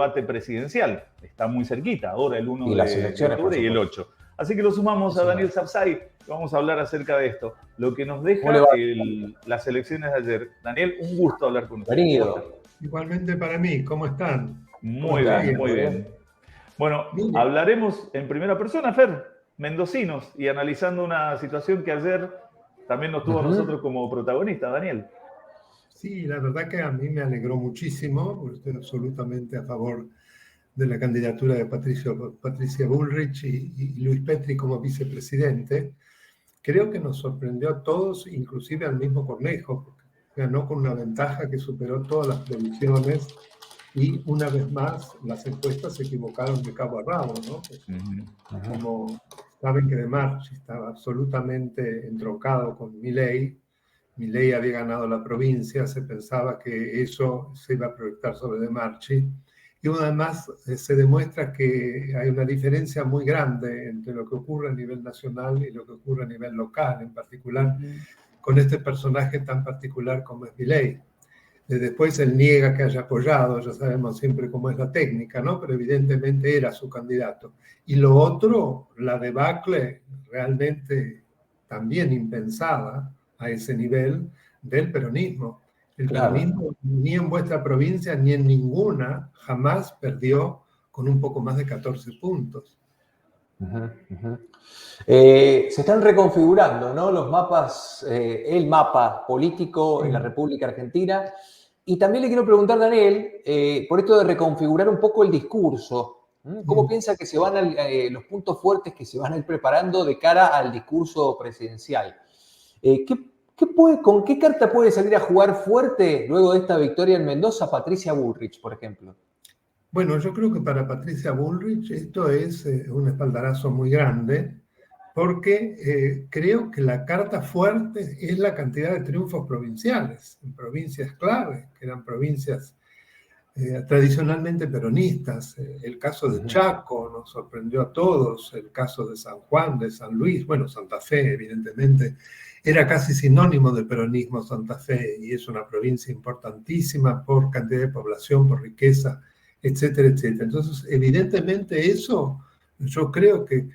debate presidencial. Está muy cerquita, ahora el 1 Y las de elecciones, octubre y el 8. Así que lo sumamos a Daniel Sapsay, vamos a hablar acerca de esto. Lo que nos deja las elecciones de ayer. Daniel, un gusto hablar con usted. Igualmente para mí, ¿cómo están? Muy bien, muy bien. Bueno, hablaremos en primera persona, Fer, mendocinos, y analizando una situación que ayer también nos tuvo a nosotros como protagonista, Daniel. Sí, la verdad que a mí me alegró muchísimo, porque estoy absolutamente a favor de la candidatura de Patricia Bullrich y Luis Petri como vicepresidente. Creo que nos sorprendió a todos, inclusive al mismo Cornejo, porque ganó con una ventaja que superó todas las previsiones y una vez más las encuestas se equivocaron de cabo a rabo, ¿no? Como saben que De Marchi estaba absolutamente entroncado con Milei. Milei había ganado la provincia, se pensaba que eso se iba a proyectar sobre De Marchi. Y además se demuestra que hay una diferencia muy grande entre lo que ocurre a nivel nacional y lo que ocurre a nivel local, en particular con este personaje tan particular como es Milei. Después él niega que haya apoyado, ya sabemos siempre cómo es la técnica, ¿no? Pero evidentemente era su candidato. Y lo otro, la debacle realmente también impensada a ese nivel del peronismo. El peronismo ni en vuestra provincia ni en ninguna jamás perdió con un poco más de 14 puntos. Se están reconfigurando, ¿no? Los mapas, el mapa político en la República Argentina. Y también le quiero preguntar, Daniel, por esto de reconfigurar un poco el discurso. ¿Cómo piensa que se van los puntos fuertes que se van a ir preparando de cara al discurso presidencial? ¿Con qué carta puede salir a jugar fuerte luego de esta victoria en Mendoza Patricia Bullrich, por ejemplo? Bueno, yo creo que para Patricia Bullrich esto es un espaldarazo muy grande, porque creo que la carta fuerte es la cantidad de triunfos provinciales, en provincias clave, que eran provincias tradicionalmente peronistas. El caso de Chaco nos sorprendió a todos, el caso de San Juan, de San Luis, bueno, Santa Fe, evidentemente, era casi sinónimo de peronismo Santa Fe, y es una provincia importantísima por cantidad de población, por riqueza, etcétera, etcétera. Entonces, evidentemente eso, yo creo que,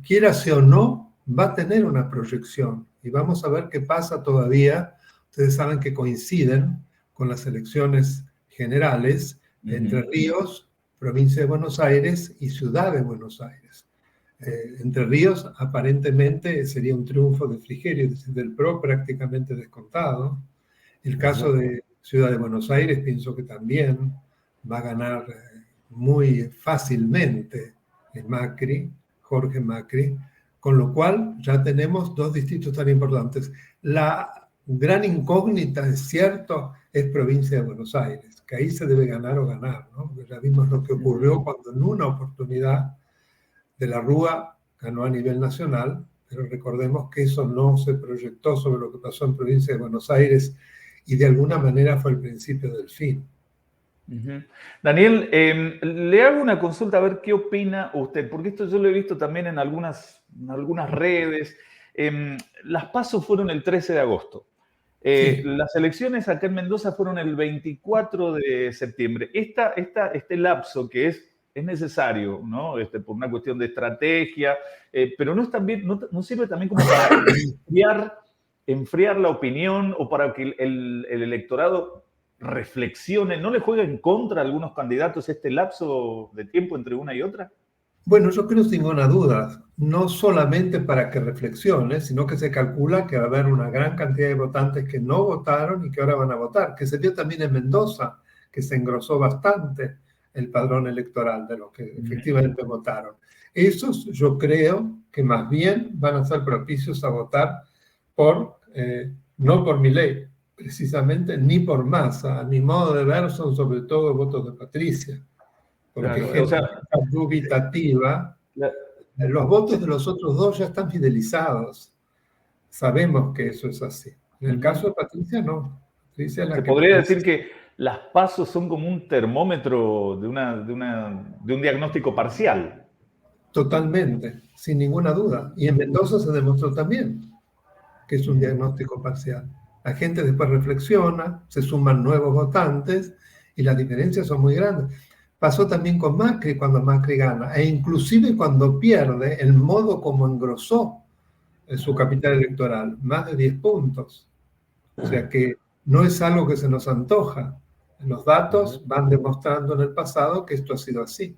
quieras o no, va a tener una proyección, y vamos a ver qué pasa todavía. Ustedes saben que coinciden con las elecciones generales de Entre Ríos, provincia de Buenos Aires y ciudad de Buenos Aires. Entre Ríos aparentemente sería un triunfo de Frigerio, es decir, del PRO prácticamente descontado. El caso de Ciudad de Buenos Aires pienso que también va a ganar muy fácilmente Macri, Jorge Macri, con lo cual ya tenemos dos distritos tan importantes. La gran incógnita, es cierto, es provincia de Buenos Aires, que ahí se debe ganar o ganar, ¿no? Porque ya vimos lo que ocurrió cuando en una oportunidad de la Rúa ganó a nivel nacional, pero recordemos que eso no se proyectó sobre lo que pasó en provincia de Buenos Aires y de alguna manera fue el principio del fin. Daniel, le hago una consulta a ver qué opina usted, porque esto yo lo he visto también en algunas redes. Las PASO fueron el 13 de agosto. Las elecciones acá en Mendoza fueron el 24 de septiembre. Este lapso que es necesario, ¿no? Por una cuestión de estrategia, pero no sirve también como para enfriar la opinión o para que el electorado reflexione. ¿No le juega en contra a algunos candidatos este lapso de tiempo entre una y otra? Bueno, yo creo sin ninguna duda, no solamente para que reflexione, sino que se calcula que va a haber una gran cantidad de votantes que no votaron y que ahora van a votar, que se vio también en Mendoza, que se engrosó bastante el padrón electoral de los que efectivamente votaron. Esos yo creo que más bien van a ser propicios a votar no por Milei, precisamente, ni por Massa. A mi modo de ver, son sobre todo votos de Patricia. Porque gente dubitativa, los votos de los otros dos ya están fidelizados. Sabemos que eso es así. En el caso de Patricia, no. Patricia es la Se podría decir que las PASO son como un termómetro de un diagnóstico parcial. Totalmente, sin ninguna duda. Y en Mendoza se demostró también que es un diagnóstico parcial. La gente después reflexiona, se suman nuevos votantes y las diferencias son muy grandes. Pasó también con Macri cuando Macri gana, e inclusive cuando pierde, el modo como engrosó su capital electoral, más de 10 puntos. O sea que no es algo que se nos antoja. Los datos van demostrando en el pasado que esto ha sido así.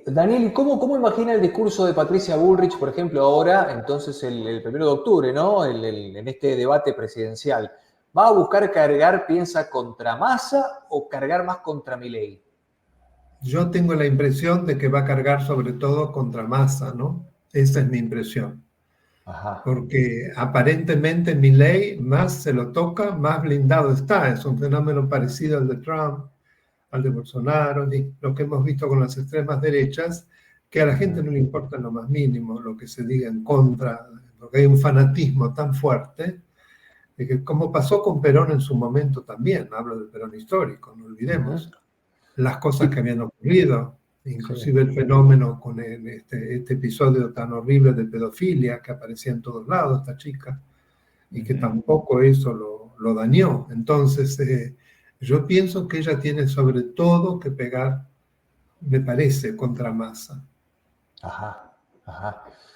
Daniel, ¿cómo imagina el discurso de Patricia Bullrich, por ejemplo, ahora, entonces el 1 de octubre, ¿no? En este debate presidencial? ¿Va a buscar cargar, piensa, contra Massa o cargar más contra Milei? Yo tengo la impresión de que va a cargar sobre todo contra Massa, ¿no? Esa es mi impresión. Ajá. Porque aparentemente Milei más se lo toca, más blindado está. Es un fenómeno parecido al de Trump, al de Bolsonaro, y lo que hemos visto con las extremas derechas, que a la gente no le importa en lo más mínimo lo que se diga en contra, porque hay un fanatismo tan fuerte, de que como pasó con Perón en su momento también, hablo del Perón histórico, no olvidemos las cosas que habían ocurrido, inclusive el fenómeno con este episodio tan horrible de pedofilia que aparecía en todos lados, esta chica, y que tampoco eso lo dañó. Entonces, yo pienso que ella tiene sobre todo que pegar, me parece, contra Massa. Ajá.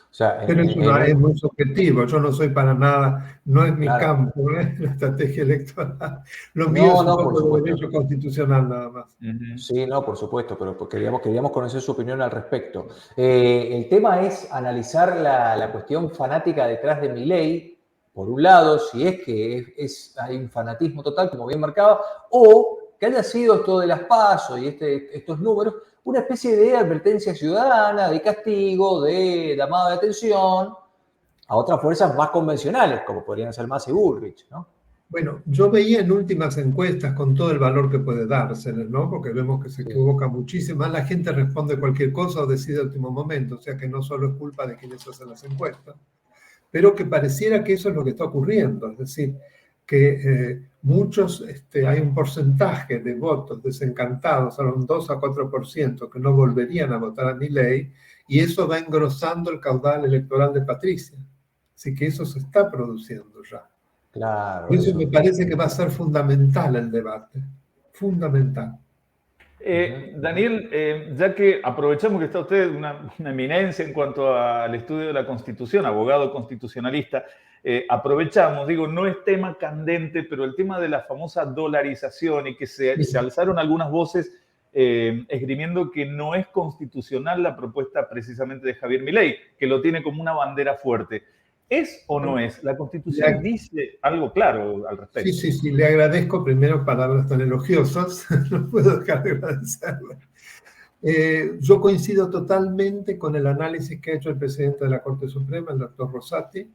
O sea, pero eso es muy subjetivo, yo no soy para nada, no es mi campo, la estrategia electoral. Lo mío es un poco de derecho constitucional nada más. Sí, no, por supuesto, pero queríamos conocer su opinión al respecto. El tema es analizar la cuestión fanática detrás de Milei, por un lado, si es que hay un fanatismo total, como bien marcaba, o que haya sido esto de las PASO y estos números, una especie de advertencia ciudadana, de castigo, de llamada de atención a otras fuerzas más convencionales, como podrían ser Massa y Bullrich, ¿no? Bueno, yo veía en últimas encuestas con todo el valor que puede dárseles, ¿no? Porque vemos que se equivoca muchísimo. La gente responde cualquier cosa o decide al último momento, o sea que no solo es culpa de quienes hacen las encuestas, pero que pareciera que eso es lo que está ocurriendo, es decir, que hay un porcentaje de votos desencantados, a un 2 a 4%, que no volverían a votar a Milei, y eso va engrosando el caudal electoral de Patricia. Así que eso se está produciendo ya. Claro. Eso me parece que va a ser fundamental el debate, fundamental. Daniel, ya que aprovechamos que está usted una eminencia en cuanto al estudio de la Constitución, abogado constitucionalista, aprovechamos, digo, no es tema candente, pero el tema de la famosa dolarización y que se alzaron algunas voces esgrimiendo que no es constitucional la propuesta precisamente de Javier Milei, que lo tiene como una bandera fuerte. ¿Es o no es? La Constitución dice algo claro al respecto. Sí, le agradezco primero palabras tan elogiosas, no puedo dejar de agradecerle. Yo coincido totalmente con el análisis que ha hecho el presidente de la Corte Suprema, el doctor Rosati,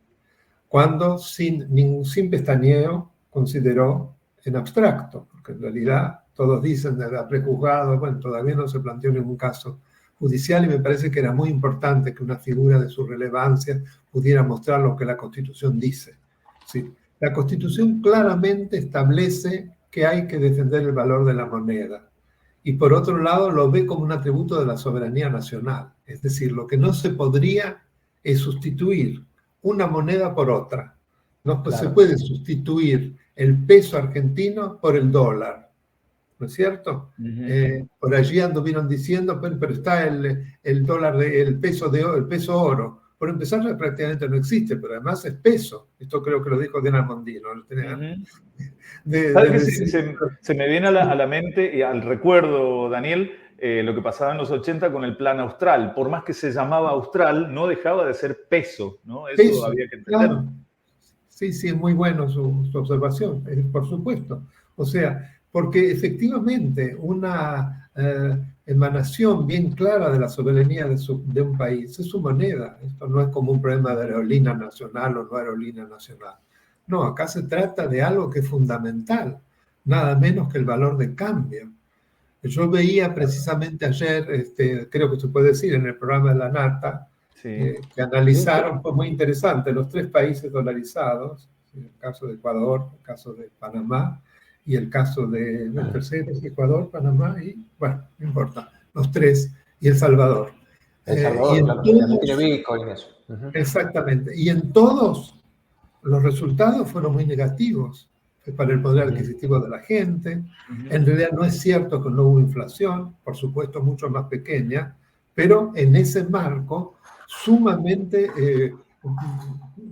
cuando sin pestañeo consideró en abstracto, porque en realidad todos dicen de la prejuzgado, bueno, todavía no se planteó ningún caso judicial y me parece que era muy importante que una figura de su relevancia pudiera mostrar lo que la Constitución dice. Sí, la Constitución claramente establece que hay que defender el valor de la moneda y por otro lado lo ve como un atributo de la soberanía nacional. Es decir, lo que no se podría es sustituir una moneda por otra. No se puede sustituir el peso argentino por el dólar. ¿No es cierto? Por allí anduvieron diciendo, pero está el dólar, el peso oro. Por empezar, prácticamente no existe, pero además es peso. Esto creo que lo dijo Diana Mondino. Se me viene a la mente y al recuerdo, Daniel, lo que pasaba en los 80 con el plan austral. Por más que se llamaba austral, no dejaba de ser peso, ¿no? Eso peso, había que entender. Claro. Sí, es muy bueno su observación, por supuesto. O sea, porque efectivamente una emanación bien clara de la soberanía de un país es su moneda. Esto no es como un problema de aerolínea nacional o no aerolínea nacional. No, acá se trata de algo que es fundamental, nada menos que el valor de cambio. Yo veía precisamente ayer, creo que se puede decir, en el programa de la Nata, que analizaron, fue muy interesante, los 3 países dolarizados, el caso de Ecuador, el caso de Panamá, y el caso de el tercero es Ecuador, Panamá y, bueno, no importa, los 3, y El Salvador. El Salvador, Exactamente. Y en todos los resultados fueron muy negativos. para el poder adquisitivo de la gente. En realidad no es cierto que no hubo inflación, por supuesto mucho más pequeña, pero en ese marco sumamente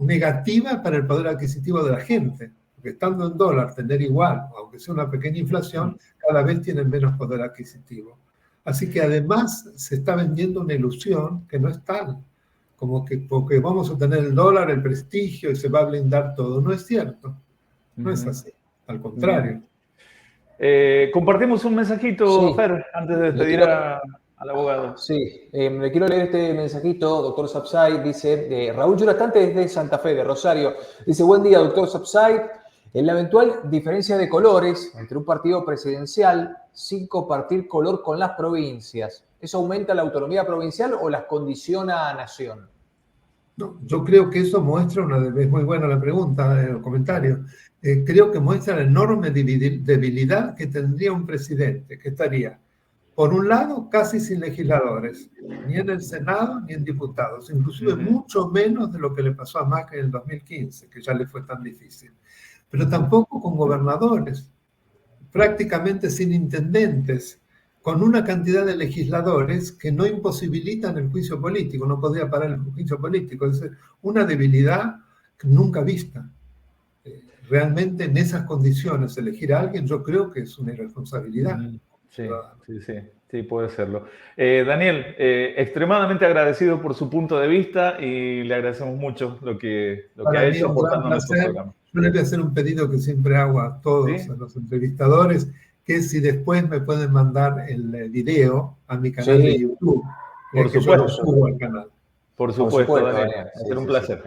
negativa para el poder adquisitivo de la gente. Porque estando en dólar, tener igual, aunque sea una pequeña inflación, cada vez tienen menos poder adquisitivo. Así que además se está vendiendo una ilusión que no es tal, como que porque vamos a tener el dólar, el prestigio y se va a blindar todo. No es cierto, no es así, al contrario. Compartimos un mensajito, Sí. Fer, antes de despedir al abogado. Sí, le quiero leer este mensajito, doctor Sapsay, dice, Raúl Yurastante desde Santa Fe, de Rosario, dice, buen día, doctor Sapsay, en la eventual diferencia de colores entre un partido presidencial sin compartir color con las provincias, ¿eso aumenta la autonomía provincial o las condiciona a nación? No, yo creo que eso muestra, es muy buena la pregunta, el comentario, creo que muestra la enorme debilidad que tendría un presidente, que estaría, por un lado, casi sin legisladores, ni en el Senado ni en diputados, inclusive mucho menos de lo que le pasó a Macri en el 2015, que ya le fue tan difícil, pero tampoco con gobernadores, prácticamente sin intendentes, con una cantidad de legisladores que no imposibilitan el juicio político, no podría parar el juicio político. Es una debilidad nunca vista. Realmente en esas condiciones elegir a alguien yo creo que es una irresponsabilidad. Sí, puede serlo. Daniel, extremadamente agradecido por su punto de vista y le agradecemos mucho lo que ha hecho aportando a nuestro programa. Yo le voy a hacer un pedido que siempre hago a todos, ¿Sí? a los entrevistadores, que si después me pueden mandar el video a mi canal de YouTube, por que supuesto. yo lo subo al canal. Por supuesto, Daniel. Va a ser un placer.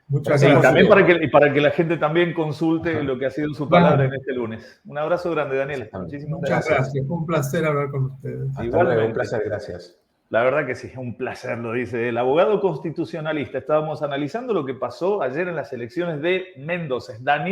Muchas gracias. También para que la gente también consulte lo que ha sido su palabra en este lunes. Un abrazo grande, Daniel. Muchísimas gracias. Fue un placer hablar con ustedes. Igualmente. Un placer, gracias. La verdad que sí, un placer, lo dice el abogado constitucionalista. Estábamos analizando lo que pasó ayer en las elecciones de Mendoza. Daniel